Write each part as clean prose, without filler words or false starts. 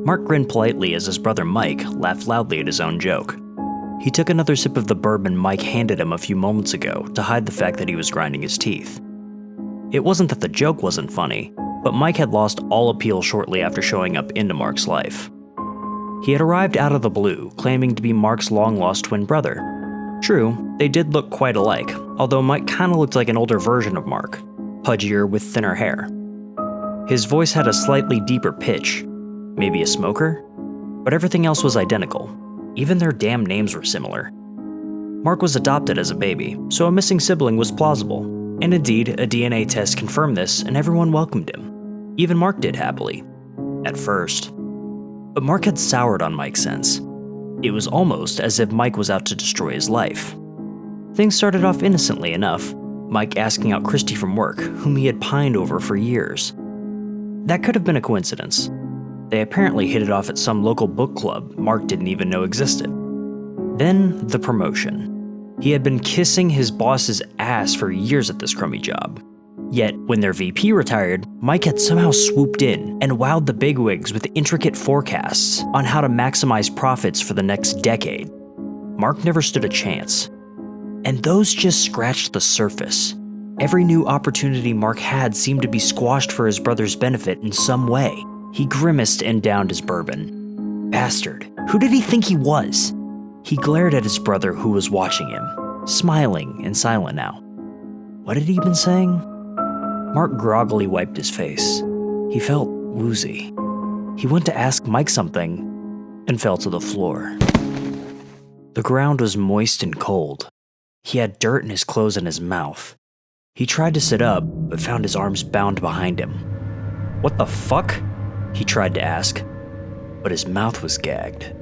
Mark grinned politely as his brother Mike laughed loudly at his own joke. He took another sip of the bourbon Mike handed him a few moments ago to hide the fact that he was grinding his teeth. It wasn't that the joke wasn't funny, but Mike had lost all appeal shortly after showing up into Mark's life. He had arrived out of the blue, claiming to be Mark's long-lost twin brother. True, they did look quite alike, although Mike kinda looked like an older version of Mark, pudgier with thinner hair. His voice had a slightly deeper pitch, maybe a smoker, but everything else was identical. Even their damn names were similar. Mark was adopted as a baby, so a missing sibling was plausible, and indeed, a DNA test confirmed this and everyone welcomed him. Even Mark did happily. At first. But Mark had soured on Mike's sense. It was almost as if Mike was out to destroy his life. Things started off innocently enough, Mike asking out Christy from work, whom he had pined over for years. That could have been a coincidence. They apparently hit it off at some local book club Mark didn't even know existed. Then, the promotion. He had been kissing his boss's ass for years at this crummy job. Yet, when their VP retired, Mike had somehow swooped in and wowed the bigwigs with intricate forecasts on how to maximize profits for the next decade. Mark never stood a chance. And those just scratched the surface. Every new opportunity Mark had seemed to be squashed for his brother's benefit in some way. He grimaced and downed his bourbon. Bastard. Who did he think he was? He glared at his brother who was watching him, smiling and silent now. What had he been saying? Mark groggily wiped his face. He felt woozy. He went to ask Mike something and fell to the floor. The ground was moist and cold. He had dirt in his clothes and his mouth. He tried to sit up, but found his arms bound behind him. What the fuck? He tried to ask, but his mouth was gagged.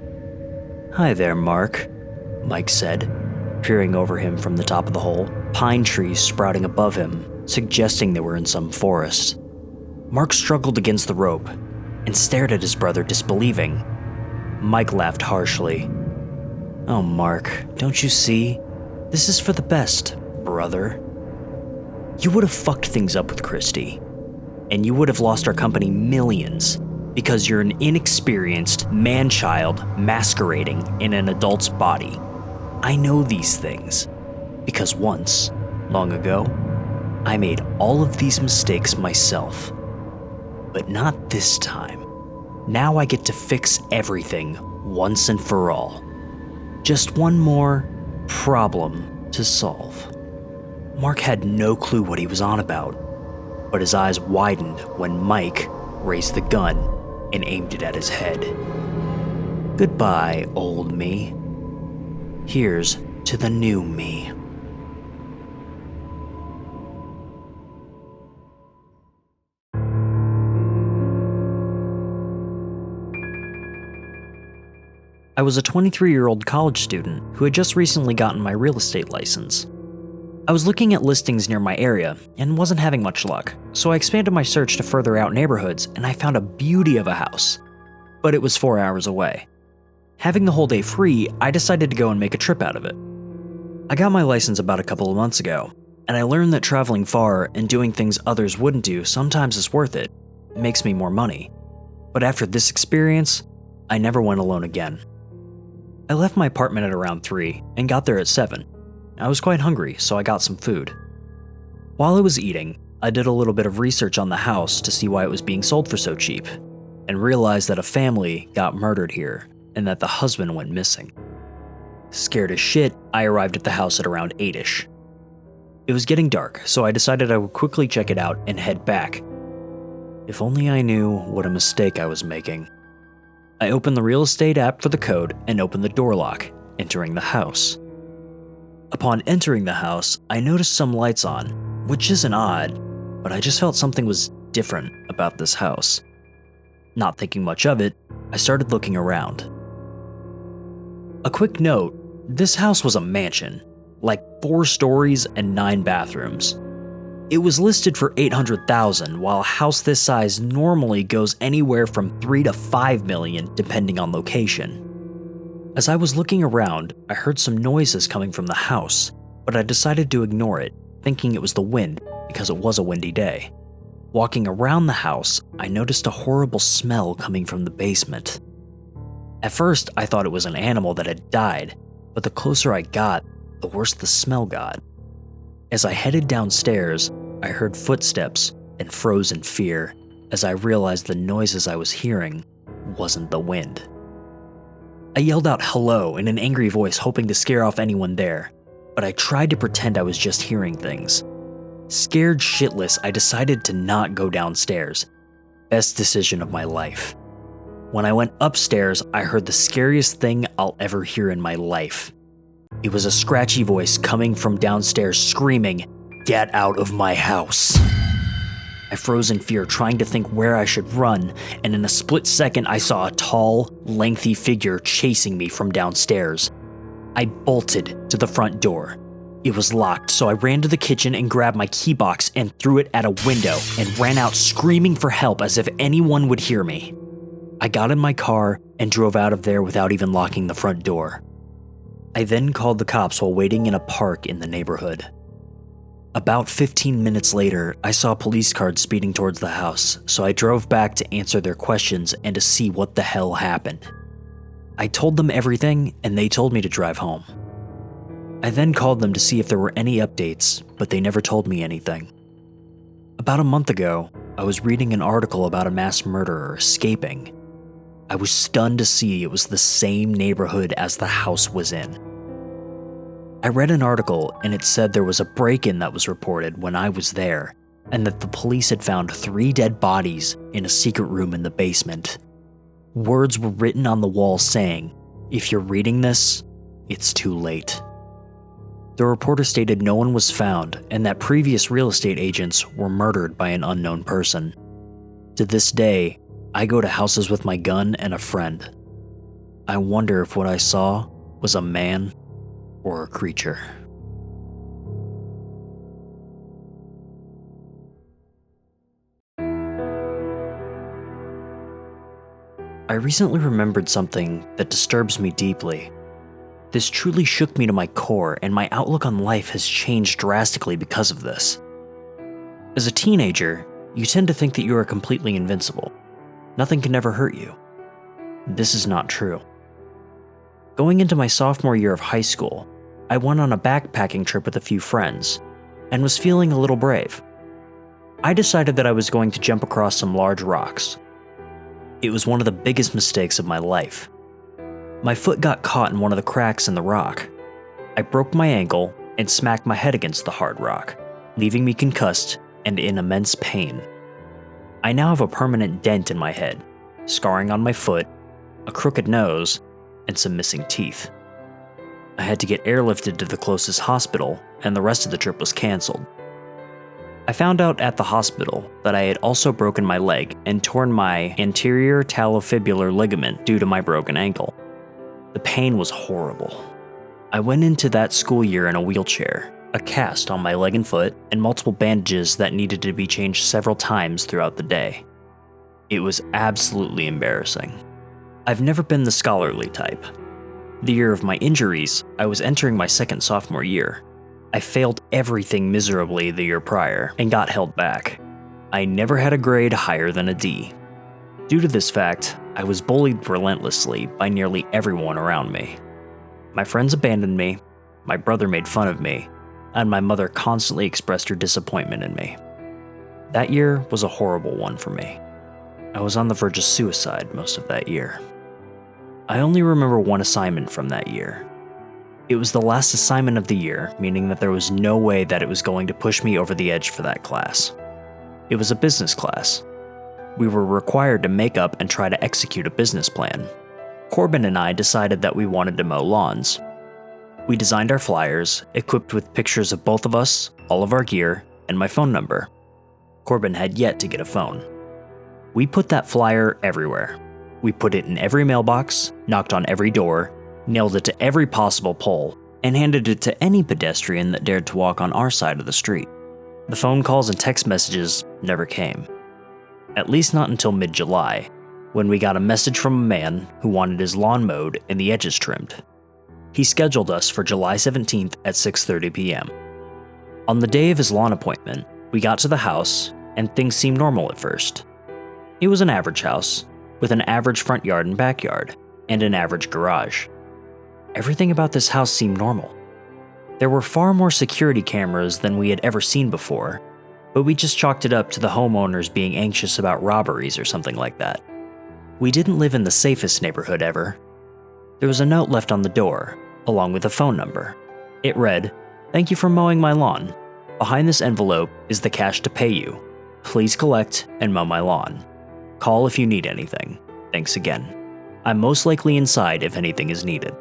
Hi there, Mark, Mike said, peering over him from the top of the hole, pine trees sprouting above him, suggesting they were in some forest. Mark struggled against the rope and stared at his brother, disbelieving. Mike laughed harshly. Oh, Mark, don't you see? This is for the best, brother. You would have fucked things up with Christy, and you would have lost our company millions because you're an inexperienced man-child masquerading in an adult's body. I know these things because once, long ago, I made all of these mistakes myself. But not this time. Now I get to fix everything once and for all. Just one more problem to solve. Mark had no clue what he was on about, but his eyes widened when Mike raised the gun and aimed it at his head. Goodbye, old me. Here's to the new me. I was a 23-year-old college student who had just recently gotten my real estate license. I was looking at listings near my area and wasn't having much luck, so I expanded my search to further out neighborhoods and I found a beauty of a house. But it was 4 hours away. Having the whole day free, I decided to go and make a trip out of it. I got my license about a couple of months ago, and I learned that traveling far and doing things others wouldn't do sometimes is worth it. It makes me more money. But after this experience, I never went alone again. I left my apartment at around 3 and got there at 7. I was quite hungry, so I got some food. While I was eating, I did a little bit of research on the house to see why it was being sold for so cheap, and realized that a family got murdered here and that the husband went missing. Scared as shit, I arrived at the house at around 8ish. It was getting dark, so I decided I would quickly check it out and head back. If only I knew what a mistake I was making. I opened the real estate app for the code and opened the door lock, entering the house. Upon entering the house, I noticed some lights on, which isn't odd, but I just felt something was different about this house. Not thinking much of it, I started looking around. A quick note, this house was a mansion, like 4 stories and 9 bathrooms. It was listed for $800,000, while a house this size normally goes anywhere from $3 to $5 million depending on location. As I was looking around, I heard some noises coming from the house, but I decided to ignore it, thinking it was the wind because it was a windy day. Walking around the house, I noticed a horrible smell coming from the basement. At first, I thought it was an animal that had died, but the closer I got, the worse the smell got. As I headed downstairs, I heard footsteps and froze in fear as I realized the noises I was hearing wasn't the wind. I yelled out hello in an angry voice, hoping to scare off anyone there, but I tried to pretend I was just hearing things. Scared shitless, I decided to not go downstairs. Best decision of my life. When I went upstairs, I heard the scariest thing I'll ever hear in my life. It was a scratchy voice coming from downstairs screaming, "Get out of my house." I froze in fear, trying to think where I should run, and in a split second I saw a tall, lengthy figure chasing me from downstairs. I bolted to the front door. It was locked, so I ran to the kitchen and grabbed my key box and threw it at a window and ran out screaming for help as if anyone would hear me. I got in my car and drove out of there without even locking the front door. I then called the cops while waiting in a park in the neighborhood. About 15 minutes later, I saw police cars speeding towards the house, so I drove back to answer their questions and to see what the hell happened. I told them everything, and they told me to drive home. I then called them to see if there were any updates, but they never told me anything. About a month ago, I was reading an article about a mass murderer escaping. I was stunned to see it was the same neighborhood as the house was in. I read an article and it said there was a break-in that was reported when I was there, and that the police had found 3 dead bodies in a secret room in the basement. Words were written on the wall saying, "If you're reading this, it's too late." The reporter stated no one was found and that previous real estate agents were murdered by an unknown person. To this day, I go to houses with my gun and a friend. I wonder if what I saw was a man or a creature. I recently remembered something that disturbs me deeply. This truly shook me to my core, and my outlook on life has changed drastically because of this. As a teenager, you tend to think that you are completely invincible. Nothing can ever hurt you. This is not true. Going into my sophomore year of high school, I went on a backpacking trip with a few friends, and was feeling a little brave. I decided that I was going to jump across some large rocks. It was one of the biggest mistakes of my life. My foot got caught in one of the cracks in the rock. I broke my ankle and smacked my head against the hard rock, leaving me concussed and in immense pain. I now have a permanent dent in my head, scarring on my foot, a crooked nose, and some missing teeth. I had to get airlifted to the closest hospital, and the rest of the trip was canceled. I found out at the hospital that I had also broken my leg and torn my anterior talofibular ligament due to my broken ankle. The pain was horrible. I went into that school year in a wheelchair, a cast on my leg and foot, and multiple bandages that needed to be changed several times throughout the day. It was absolutely embarrassing. I've never been the scholarly type. The year of my injuries, I was entering my second sophomore year. I failed everything miserably the year prior and got held back. I never had a grade higher than a D. Due to this fact, I was bullied relentlessly by nearly everyone around me. My friends abandoned me, my brother made fun of me, and my mother constantly expressed her disappointment in me. That year was a horrible one for me. I was on the verge of suicide most of that year. I only remember one assignment from that year. It was the last assignment of the year, meaning that there was no way that it was going to push me over the edge for that class. It was a business class. We were required to make up and try to execute a business plan. Corbin and I decided that we wanted to mow lawns. We designed our flyers, equipped with pictures of both of us, all of our gear, and my phone number. Corbin had yet to get a phone. We put that flyer everywhere. We put it in every mailbox, knocked on every door, nailed it to every possible pole, and handed it to any pedestrian that dared to walk on our side of the street. The phone calls and text messages never came. At least not until mid-July, when we got a message from a man who wanted his lawn mowed and the edges trimmed. He scheduled us for July 17th at 6:30 p.m. On the day of his lawn appointment, we got to the house, and things seemed normal at first. It was an average house, with an average front yard and backyard, and an average garage. Everything about this house seemed normal. There were far more security cameras than we had ever seen before, but we just chalked it up to the homeowners being anxious about robberies or something like that. We didn't live in the safest neighborhood ever. There was a note left on the door, along with a phone number. It read, "Thank you for mowing my lawn. Behind this envelope is the cash to pay you. Please collect and mow my lawn. Call if you need anything. Thanks again. I'm most likely inside if anything is needed."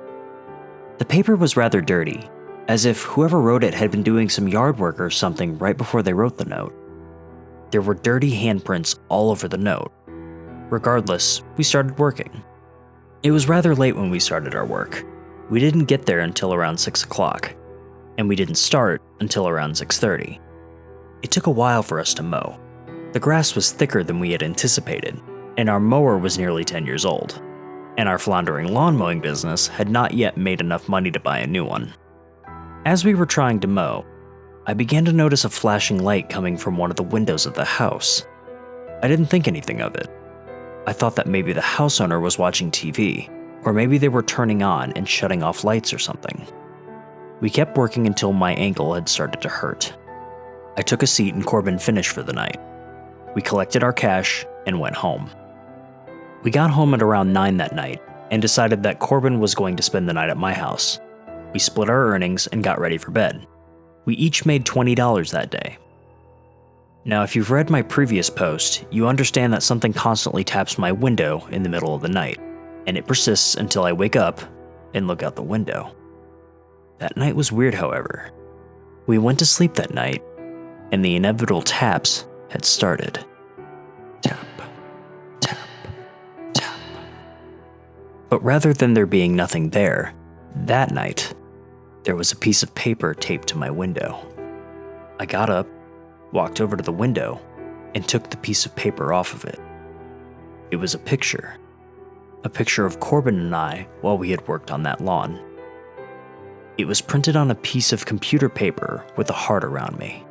The paper was rather dirty, as if whoever wrote it had been doing some yard work or something right before they wrote the note. There were dirty handprints all over the note. Regardless, we started working. It was rather late when we started our work. We didn't get there until around 6 o'clock, and we didn't start until around 6:30. It took a while for us to mow. The grass was thicker than we had anticipated, and our mower was nearly 10 years old, and our floundering lawn mowing business had not yet made enough money to buy a new one. As we were trying to mow, I began to notice a flashing light coming from one of the windows of the house. I didn't think anything of it. I thought that maybe the house owner was watching TV, or maybe they were turning on and shutting off lights or something. We kept working until my ankle had started to hurt. I took a seat and Corbin finished for the night. We collected our cash and went home. We got home at around 9 that night and decided that Corbin was going to spend the night at my house. We split our earnings and got ready for bed. We each made $20 that day. Now, if you've read my previous post, you understand that something constantly taps my window in the middle of the night, and it persists until I wake up and look out the window. That night was weird, however. We went to sleep that night, and the inevitable taps had started. Tap, tap, tap. But rather than there being nothing there, that night, there was a piece of paper taped to my window. I got up, walked over to the window, and took the piece of paper off of it. It was a picture of Corbin and I while we had worked on that lawn. It was printed on a piece of computer paper with a heart around me.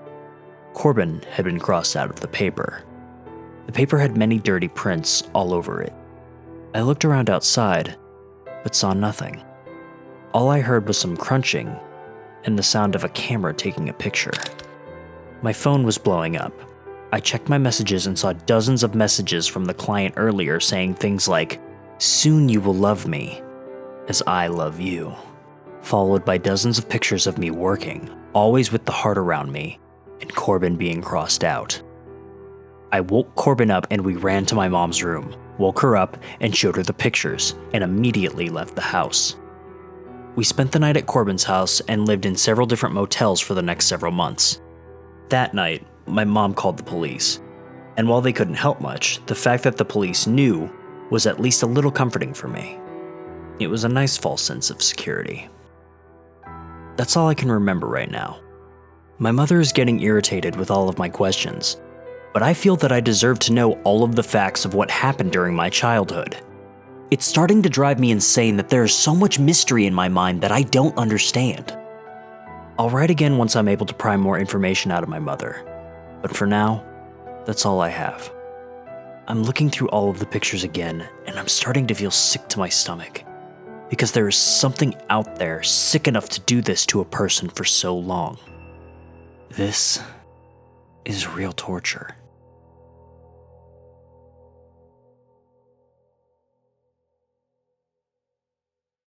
Corbin had been crossed out of the paper. The paper had many dirty prints all over it. I looked around outside, but saw nothing. All I heard was some crunching and the sound of a camera taking a picture. My phone was blowing up. I checked my messages and saw dozens of messages from the client earlier saying things like, "Soon you will love me, as I love you," followed by dozens of pictures of me working, always with the heart around me, and Corbin being crossed out. I woke Corbin up and we ran to my mom's room, woke her up and showed her the pictures, and immediately left the house. We spent the night at Corbin's house and lived in several different motels for the next several months. That night, my mom called the police, and while they couldn't help much, the fact that the police knew was at least a little comforting for me. It was a nice false sense of security. That's all I can remember right now. My mother is getting irritated with all of my questions, but I feel that I deserve to know all of the facts of what happened during my childhood. It's starting to drive me insane that there is so much mystery in my mind that I don't understand. I'll write again once I'm able to pry more information out of my mother, but for now, that's all I have. I'm looking through all of the pictures again, and I'm starting to feel sick to my stomach, because there is something out there sick enough to do this to a person for so long. This is real torture.